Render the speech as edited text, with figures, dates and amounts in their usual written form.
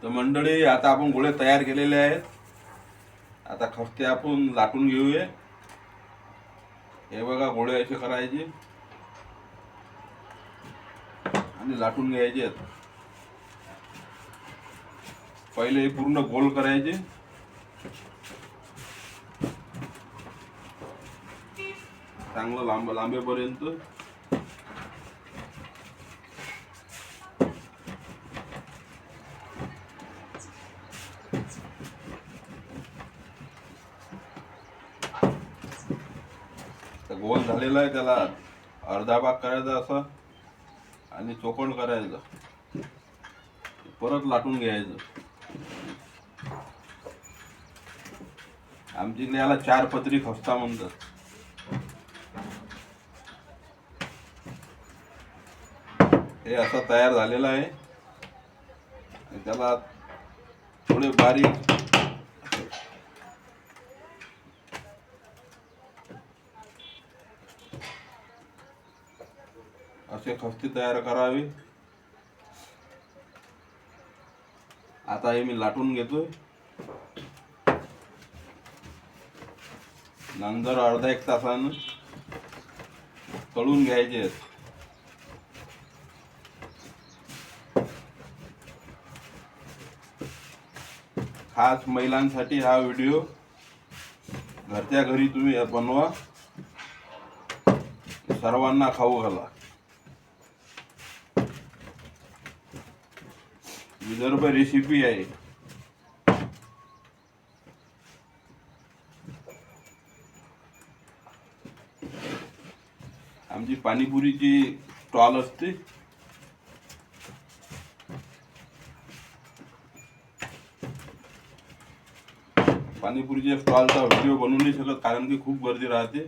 तर मंडळी, आता आपण गोळे तयार केलेले आहेत. आता खस्ते आपण लाटून घेऊया. हे बघा, गोळे असे करायचे आणि लाटून घ्यायचे आहेत. पहिले हे पूर्ण गोल करायचे. चांगलं लांबेपर्यंत. गोल झालेला आहे, त्याला अर्धा भाग करायचा असा आणि चोकोन करायचं. परत लाटून घ्यायचं. आमच्याकडे याला 4 पदरी खस्ता म्हणतात. हे असं तयार झालेलं आहे. त्याला थोडे बारीक असे खस्ते तयार करावे. आता हे मी लाटून घेतोय. नंतर अर्धा 1 तासानं तळून घ्यायचे आहेत. खास महिलांसाठी हा व्हिडिओ. घरच्या घरी तुम्ही बनवा, सर्वांना खाऊ घाला. विदर्भ रेसिपी आहे. आमची पाणीपुरीची स्टॉल असते. पाणीपुरीच्या स्टॉलचा व्हिडिओ बनवू नाही शकत कारण की खूप गर्दी राहते.